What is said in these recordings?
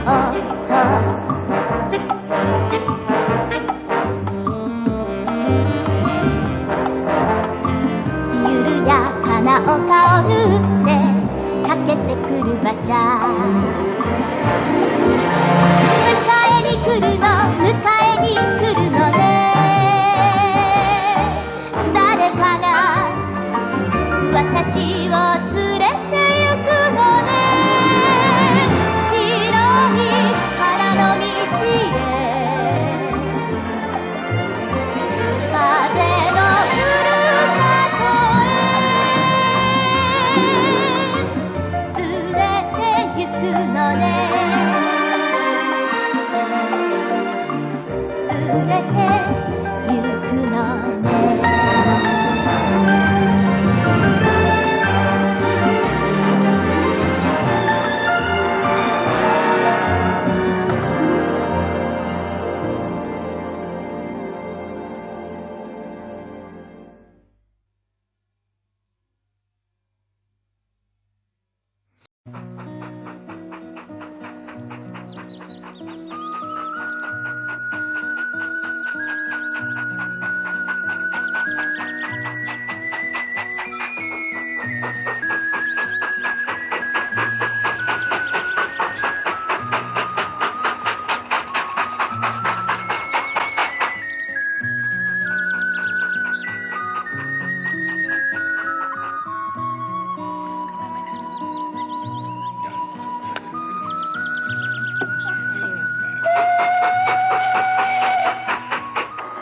緩やかな丘を縫って駆けてくる馬車迎えに来るの迎えに来るのね誰かが私を連れて行くのね白い花の道へ風のふるさとへ連れて行くのね連れて行くのね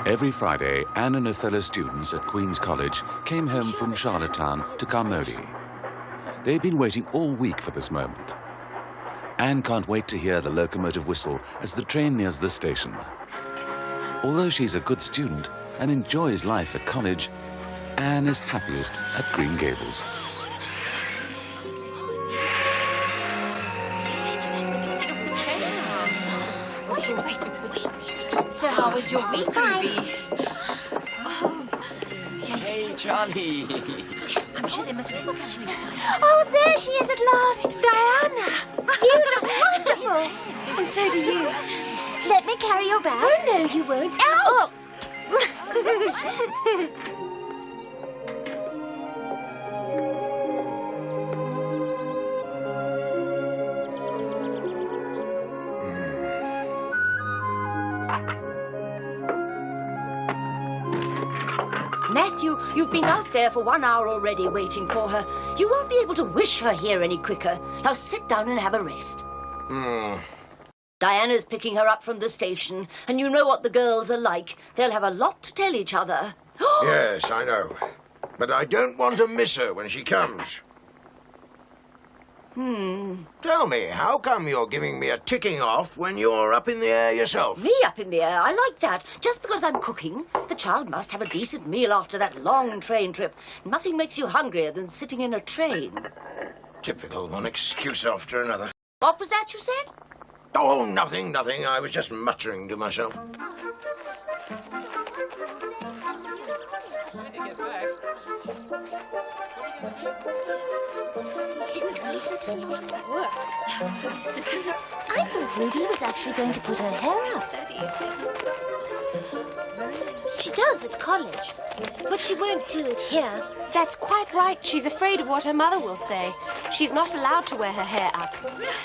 Every Friday, Anne and her fellow students at Queen's College came home from Charlottetown to Carmody. They've been waiting all week for this moment. Anne can't wait to hear the locomotive whistle as the train nears the station. Although she's a good student and enjoys life at college, Anne is happiest at Green Gables. So how was your week, Ruby? Oh, yes. Hey, Charlie. I'm sure they must have been such an excitement. Oh, there she is at last, Diana. You look wonderful. And so do you. Let me carry your bag. Oh, no, you won't. Oh! Matthew, you've been out there for 1 hour already waiting for her. You won't be able to wish her here any quicker. Now sit down and have a rest. Diana's picking her up from the station, and you know what the girls are like. They'll have a lot to tell each other. Yes, I know. But I don't want to miss her when she comes. Tell me, how come you're giving me a ticking off when you're up in the air yourself? Me up in the air, I like that. Just because I'm cooking, the child must have a decent meal after that long train trip. Nothing makes you hungrier than sitting in a train. Typical, one excuse after another. What was that you said? Oh, nothing. I was just muttering to myself. I thought Ruby was actually going to put her hair up. She does at college, but she won't do it here. That's quite right. She's afraid of what her mother will say. She's not allowed to wear her hair up.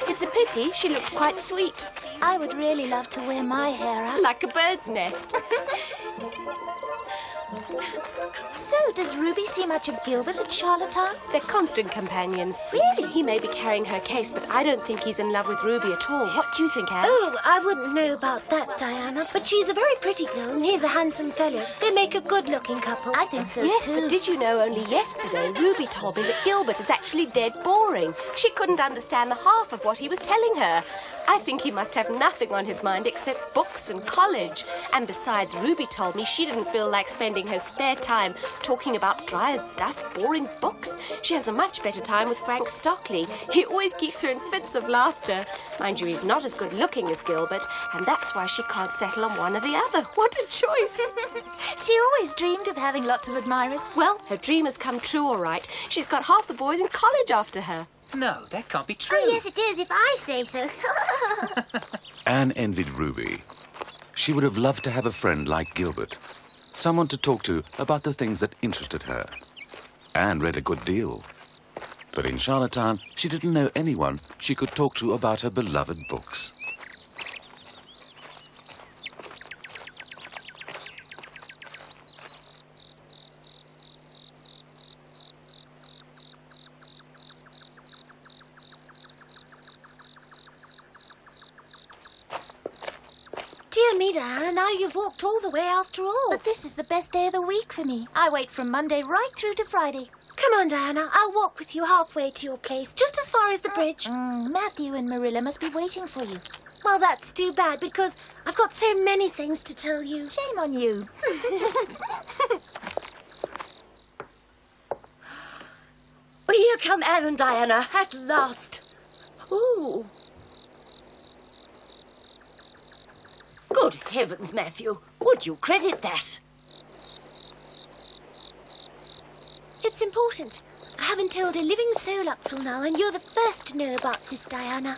It's a pity. She looked quite sweet. I would really love to wear my hair up. Like a bird's nest. So, does Ruby see much of Gilbert at Charlottetown? They're constant companions. Really? He may be carrying her case, but I don't think he's in love with Ruby at all. What do you think, Anne? Oh, I wouldn't know about that, Diana. But she's a very pretty girl, and he's a handsome fellow. They make a good-looking couple. I think so, Yes, too. but did you know only yesterday Ruby told me that Gilbert is actually dead boring. She couldn't understand the half of what he was telling her. I think he must have nothing on his mind except books and college. And besides, Ruby told me she didn't feel like spending her spare time talking about dry as dust, boring books. She has a much better time with Frank Stockley. He always keeps her in fits of laughter. Mind you, he's not as good looking as Gilbert, and that's why she can't settle on one or the other. What a choice! She always dreamed of having lots of admirers. Well, her dream has come true, all right. She's got half the boys in college after her. No, that can't be true. Oh, yes, it is, if I say so. Anne envied Ruby. She would have loved to have a friend like Gilbert, someone to talk to about the things that interested her. Anne read a good deal. But in Charlottetown, she didn't know anyone she could talk to about her beloved books. Dear me, Diana, now you've walked all the way after all. But this is the best day of the week for me. I wait from Monday right through to Friday. Come on, Diana. I'll walk with you halfway to your place, just as far as the bridge. Matthew and Marilla must be waiting for you. Well, that's too bad, because I've got so many things to tell you. Shame on you. Well, here come Anne and Diana, at last. Ooh. Good heavens, Matthew. Would you credit that? It's important. I haven't told a living soul up till now, and you're the first to know about this, Diana.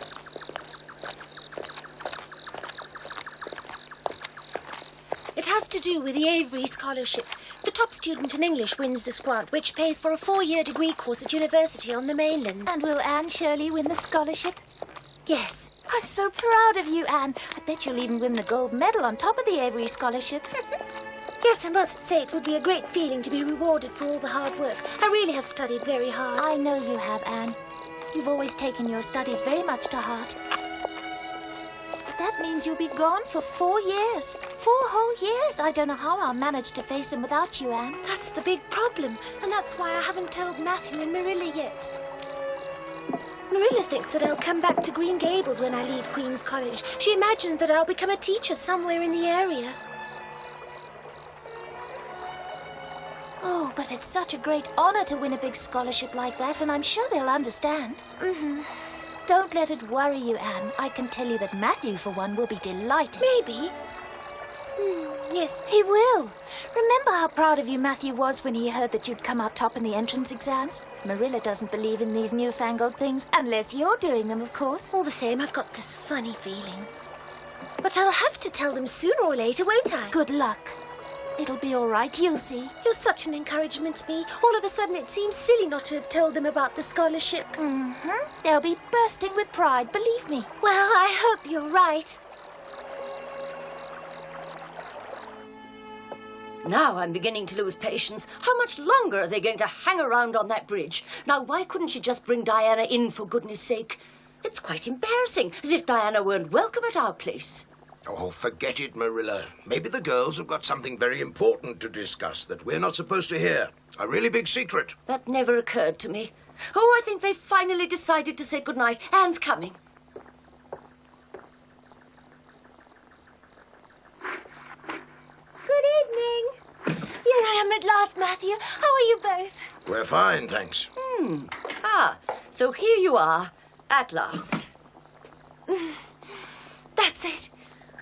It has to do with the Avery Scholarship. The top student in English wins this grant, which pays for a 4-year degree course at university on the mainland. And will Anne Shirley win the scholarship? Yes. I'm so proud of you, Anne. I bet you'll even win the gold medal on top of the Avery Scholarship. Yes, I must say it would be a great feeling to be rewarded for all the hard work. I really have studied very hard. I know you have, Anne. You've always taken your studies very much to heart. But that means you'll be gone for 4 years. 4 whole years. I don't know how I'll manage to face them without you, Anne. That's the big problem, and that's why I haven't told Matthew and Marilla yet. Marilla thinks that I'll come back to Green Gables when I leave Queen's College. She imagines that I'll become a teacher somewhere in the area. Oh, but it's such a great honor to win a big scholarship like that, and I'm sure they'll understand. Don't let it worry you, Anne. I can tell you that Matthew, for one, will be delighted. Maybe. Yes. He will. Remember how proud of you Matthew was when he heard that you'd come out top in the entrance exams? Marilla doesn't believe in these newfangled things, unless you're doing them, of course. All the same, I've got this funny feeling. But I'll have to tell them sooner or later, won't I? Good luck. It'll be all right, you'll see. You're such an encouragement to me. All of a sudden, it seems silly not to have told them about the scholarship. They'll be bursting with pride, believe me. Well, I hope you're right. Now I'm beginning to lose patience. How much longer are they going to hang around on that bridge? Now, why couldn't she just bring Diana in, for goodness sake? It's quite embarrassing, as if Diana weren't welcome at our place. Oh, forget it, Marilla. Maybe the girls have got something very important to discuss that we're not supposed to hear. A really big secret. That never occurred to me. Oh, I think they've finally decided to say goodnight. Anne's coming. Good evening. Here I am at last, Matthew. How are you both? We're fine, thanks. So here you are, at last. That's it.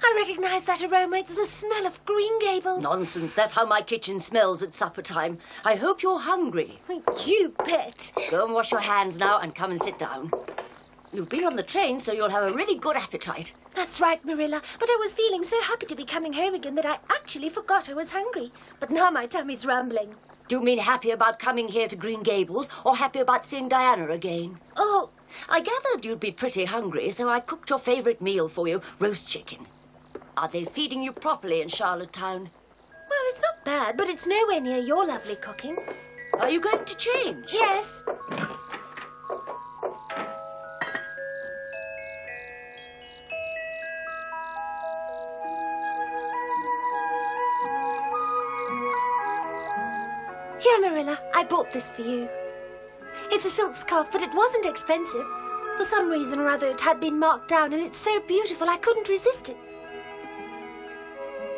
I recognize that aroma. It's the smell of Green Gables. Nonsense. That's how my kitchen smells at supper time. I hope you're hungry. You bet. Go and wash your hands now and come and sit down. You've been on the train, so you'll have a really good appetite. That's right, Marilla. But I was feeling so happy to be coming home again that I actually forgot I was hungry. But now my tummy's rumbling. Do you mean happy about coming here to Green Gables, or happy about seeing Diana again? Oh, I gathered you'd be pretty hungry, so I cooked your favourite meal for you, roast chicken. Are they feeding you properly in Charlottetown? well, it's not bad, but it's nowhere near your lovely cooking. Are you going to change? Yes. Here, Marilla, I bought this for you. It's a silk scarf, but it wasn't expensive. For some reason or other, it had been marked down, and it's so beautiful I couldn't resist it.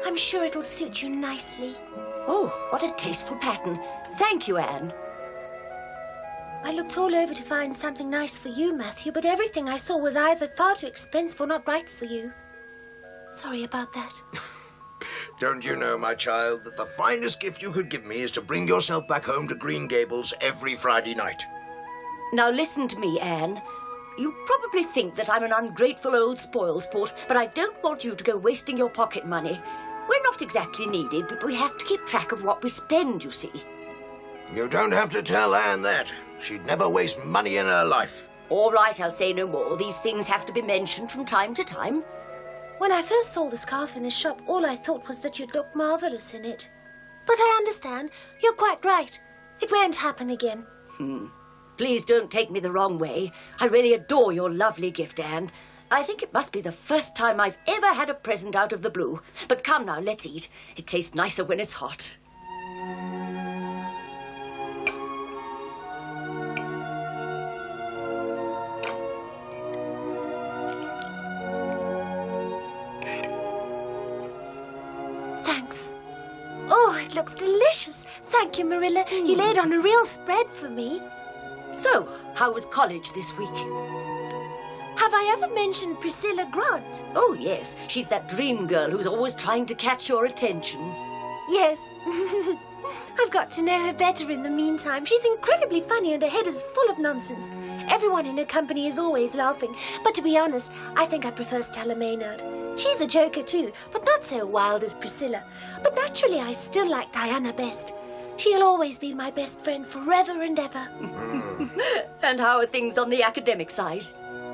I'm sure it'll suit you nicely. Oh, what a tasteful pattern. Thank you, Anne. I looked all over to find something nice for you, Matthew, but everything I saw was either far too expensive or not right for you. Sorry about that. Don't you know, my child, that the finest gift you could give me is to bring yourself back home to Green Gables every Friday night? Now listen to me, Anne. You probably think that I'm an ungrateful old spoilsport, but I don't want you to go wasting your pocket money. We're not exactly needed, but we have to keep track of what we spend, you see. You don't have to tell Anne that. She'd never waste money in her life. All right, I'll say no more. These things have to be mentioned from time to time. When I first saw the scarf in the shop, all I thought was that you'd look marvellous in it. But I understand. You're quite right. It won't happen again. Please don't take me the wrong way. I really adore your lovely gift, Anne. I think it must be the first time I've ever had a present out of the blue. But come now, let's eat. It tastes nicer when it's hot. Thanks. Oh, it looks delicious. Thank you, Marilla. You laid on a real spread for me. So, how was college this week? Have I ever mentioned Priscilla Grant? Oh, yes. She's that dream girl who's always trying to catch your attention. Yes. I've got to know her better in the meantime. She's incredibly funny and her head is full of nonsense. Everyone in her company is always laughing. But to be honest, I think I prefer Stella Maynard. She's a joker too, but not so wild as Priscilla. But naturally, I still like Diana best. She'll always be my best friend forever and ever. And how are things on the academic side?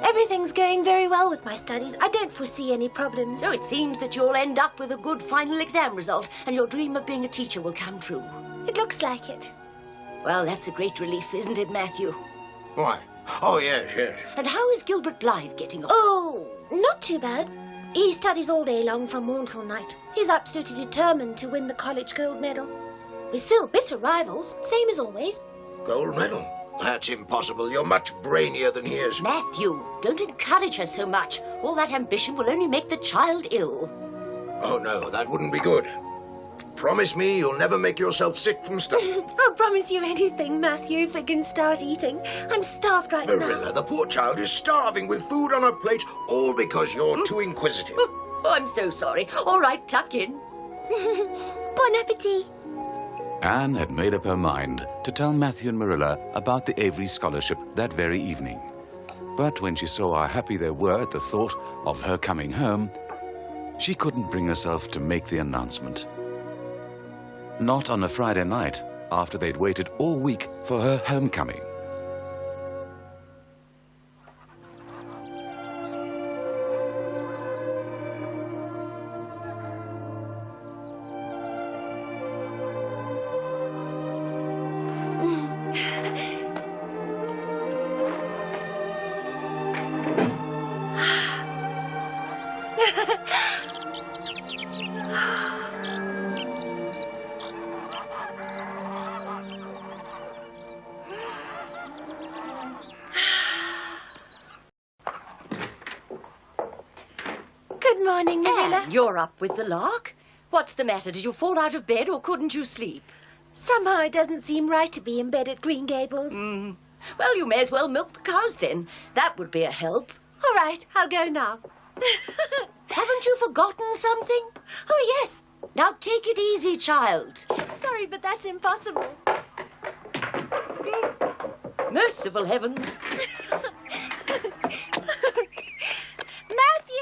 Everything's going very well with my studies. I don't foresee any problems. So it seems that you'll end up with a good final exam result and your dream of being a teacher will come true. It looks like it. Well, that's a great relief, isn't it, Matthew? Why? Oh, yes, yes. And how is Gilbert Blythe getting on? Oh, not too bad. He studies all day long from morn till night. He's absolutely determined to win the college gold medal. We're still bitter rivals, same as always. Gold medal? That's impossible. You're much brainier than he is. Matthew, don't encourage her so much. All that ambition will only make the child ill. Oh, no, that wouldn't be good. Promise me you'll never make yourself sick from stuff. I'll promise you anything, Matthew, if we can start eating. I'm starved right Marilla, now. the poor child is starving with food on her plate, all because you're too inquisitive. Oh, I'm so sorry. All right, tuck in. Bon appetit. Anne had made up her mind to tell Matthew and Marilla about the Avery Scholarship that very evening. But when she saw how happy they were at the thought of her coming home, she couldn't bring herself to make the announcement. Not on a Friday night, after they'd waited all week for her homecoming. Good morning, Marilla. Anne, you're up with the lark? What's the matter? Did you fall out of bed or couldn't you sleep? Somehow it doesn't seem right to be in bed at Green Gables. Well, you may as well milk the cows then. That would be a help. All right, I'll go now. Haven't you forgotten something? Oh, yes. Now take it easy, child. Sorry, but that's impossible. Merciful heavens. Matthew!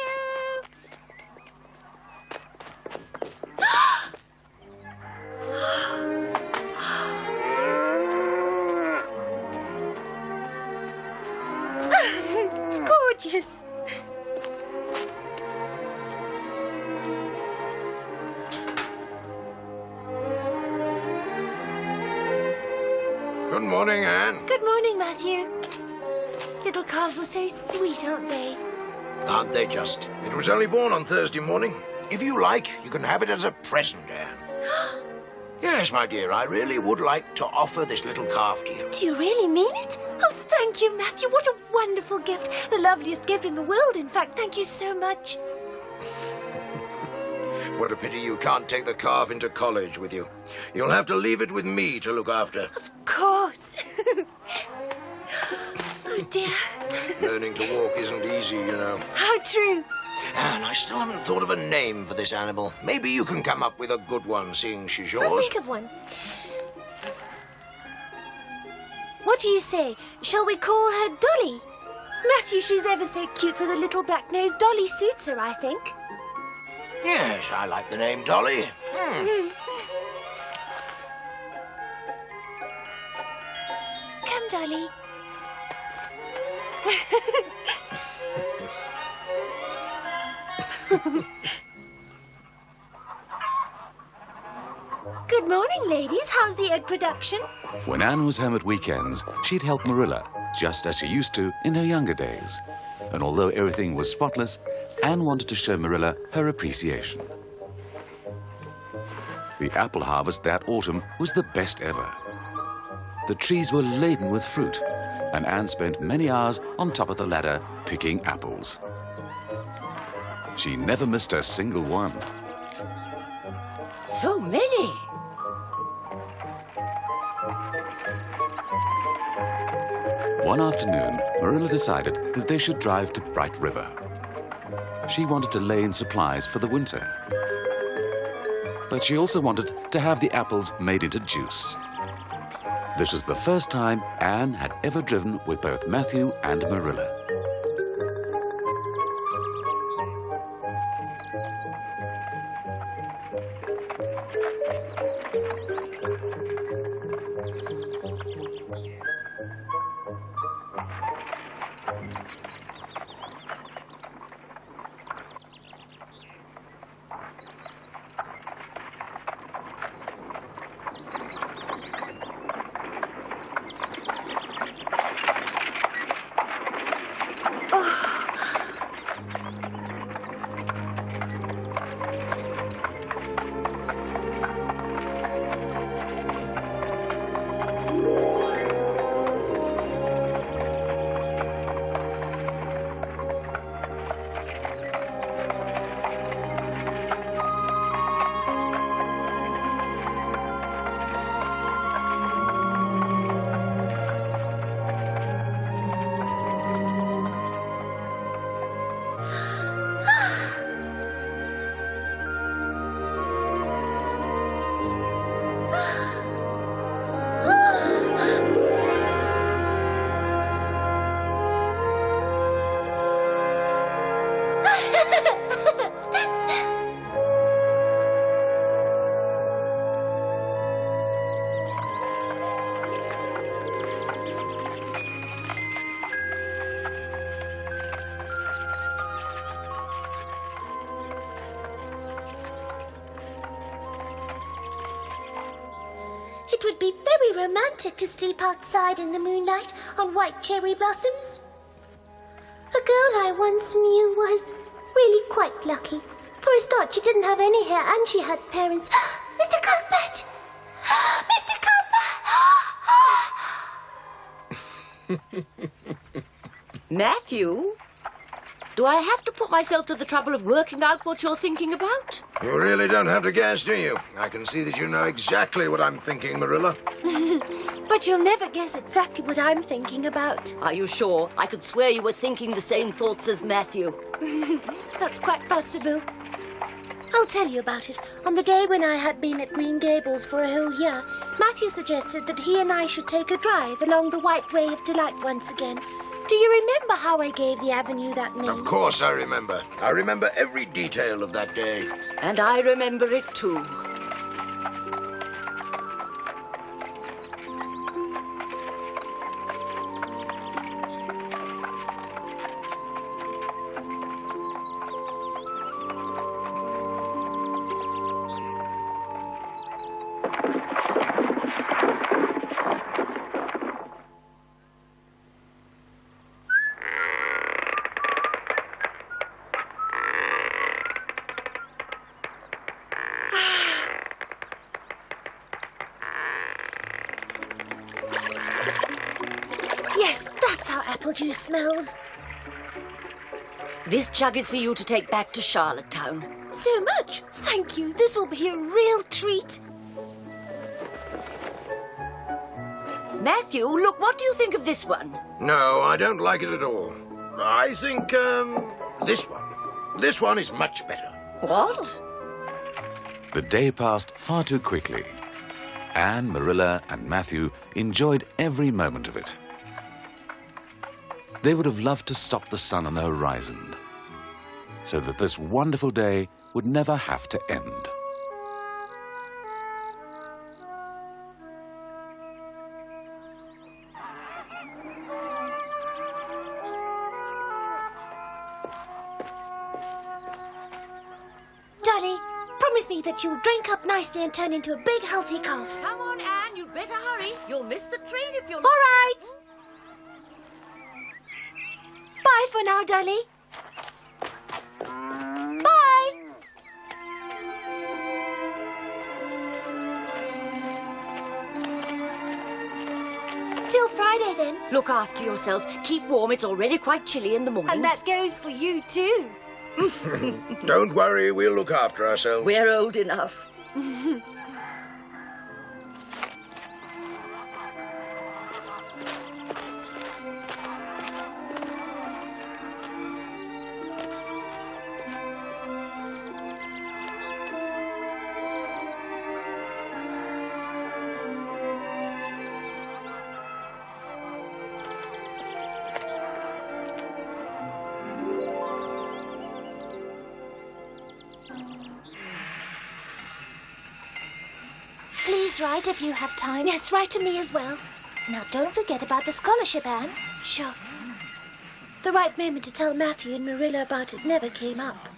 It's gorgeous. Good morning, Anne. Good morning, Matthew. Little calves are so sweet, aren't they? Aren't they just? It was only born on Thursday morning. If you like, you can have it as a present, Anne. Yes, my dear, I really would like to offer this little calf to you. Do you really mean it? Oh, thank you, Matthew. What a wonderful gift. The loveliest gift in the world, in fact. Thank you so much. What a pity you can't take the calf into college with you. You'll have to leave it with me to look after. Of course. Oh, dear. Learning to walk isn't easy, you know. How true. Anne, I still haven't thought of a name for this animal. Maybe you can come up with a good one, seeing she's yours. I'll think of one. What do you say? Shall we call her Dolly? Matthew, she's ever so cute with a little black nose. Dolly suits her, I think. Yes, I like the name Dolly. Come, Dolly. Good morning, ladies. How's the egg production? When Anne was home at weekends, she'd help Marilla, just as she used to in her younger days. And although everything was spotless, Anne wanted to show Marilla her appreciation. The apple harvest that autumn was the best ever. The trees were laden with fruit, and Anne spent many hours on top of the ladder picking apples. She never missed a single one. So many. One afternoon, Marilla decided that they should drive to Bright River. She wanted to lay in supplies for the winter. But she also wanted to have the apples made into juice. This was the first time Anne had ever driven with both Matthew and Marilla. It would be very romantic to sleep outside in the moonlight on white cherry blossoms. A girl I once knew was really quite lucky. For a start, she didn't have any hair and she had parents. Mr. Cuthbert! Mr. Cuthbert! Matthew? Do I have to put myself to the trouble of working out what you're thinking about? You really don't have to guess, do you? I can see that you know exactly what I'm thinking, Marilla. But you'll never guess exactly what I'm thinking about. Are you sure? I could swear you were thinking the same thoughts as Matthew. That's quite possible. I'll tell you about it. On the day when I had been at Green Gables for a whole year, Matthew suggested that he and I should take a drive along the White Way of Delight once again. Do you remember how I gave the avenue that name? Of course I remember. I remember every detail of that day. And I remember it too. Yes, that's how apple juice smells. This jug is for you to take back to Charlottetown. So much. Thank you. This will be a real treat. Matthew, look, what do you think of this one? No, I don't like it at all. I think, this one. This one is much better. What? The day passed far too quickly. Anne, Marilla, and Matthew enjoyed every moment of it. They would have loved to stop the sun on the horizon, so that this wonderful day would never have to end. Dolly, promise me that you'll drink up nicely and turn into a big, healthy calf. Come on, Anne, you'd better hurry. You'll miss the train if you're All right. Bye for now, Dolly. Bye. Till Friday, then. Look after yourself. Keep warm. It's already quite chilly in the mornings. And that goes for you, too. Don't worry, we'll look after ourselves. We're old enough. Please write if you have time. Yes, write to me as well. Now, don't forget about the scholarship, Anne. Sure. The right moment to tell Matthew and Marilla about it never came up.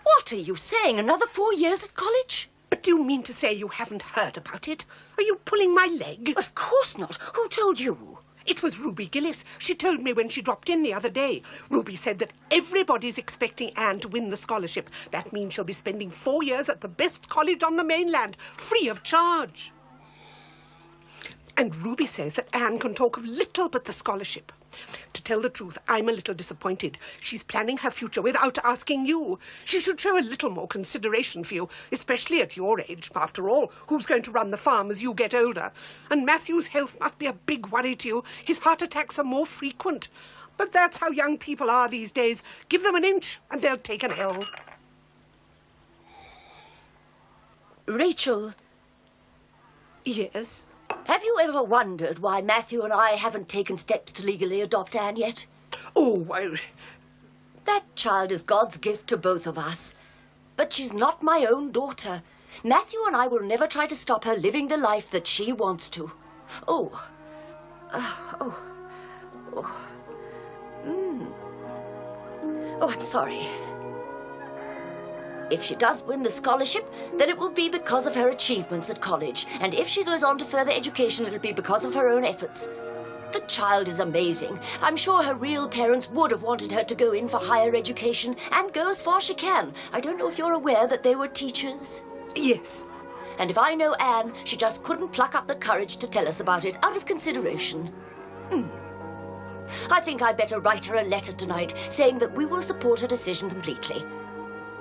What are you saying? Another 4 years at college? But do you mean to say you haven't heard about it? Are you pulling my leg? Of course not. Who told you? It was Ruby Gillis. She told me when she dropped in the other day. Ruby said that everybody's expecting Anne to win the scholarship. That means she'll be spending 4 years at the best college on the mainland, free of charge. And Ruby says that Anne can talk of little but the scholarship. To tell the truth, I'm a little disappointed. She's planning her future without asking you. She should show a little more consideration for you, especially at your age. After all, who's going to run the farm as you get older? And Matthew's health must be a big worry to you. His heart attacks are more frequent. But that's how young people are these days. Give them an inch and they'll take an L. Rachel, Yes? have you ever wondered why Matthew and I haven't taken steps to legally adopt Anne yet? Oh, That child is God's gift to both of us. But she's not my own daughter. Matthew and I will never try to stop her living the life that she wants to. Oh, I'm sorry. If she does win the scholarship, then it will be because of her achievements at college. And if she goes on to further education, it'll be because of her own efforts. The child is amazing. I'm sure her real parents would have wanted her to go in for higher education and go as far as she can. I don't know if you're aware that they were teachers. Yes. And if I know Anne, she just couldn't pluck up the courage to tell us about it out of consideration. I think I'd better write her a letter tonight saying that we will support her decision completely.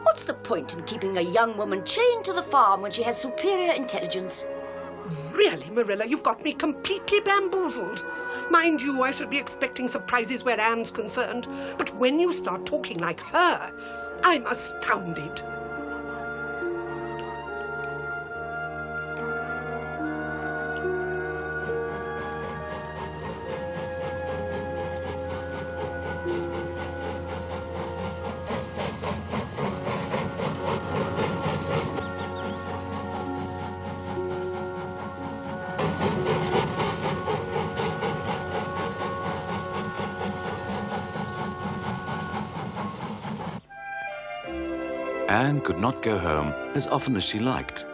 What's the point in keeping a young woman chained to the farm when she has superior intelligence? Really, Marilla, you've got me completely bamboozled. Mind you, I should be expecting surprises where Anne's concerned. But when you start talking like her, I'm astounded. Anne could not go home as often as she liked,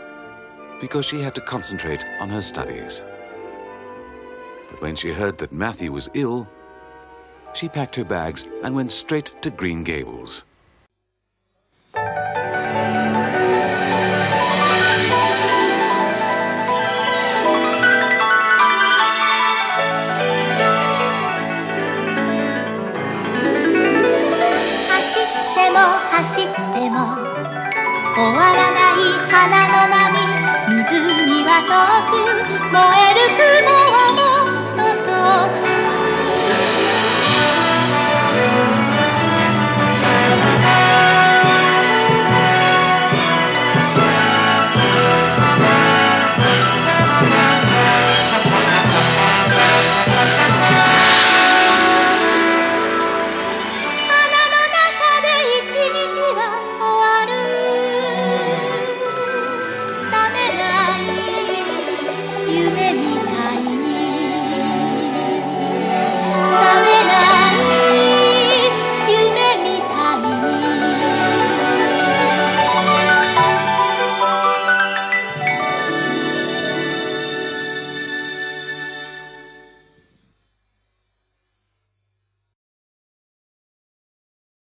because she had to concentrate on her studies. But when she heard that Matthew was ill, she packed her bags and went straight to Green Gables.走っても終わらない花の波湖は遠く燃える雲はもっと遠く夢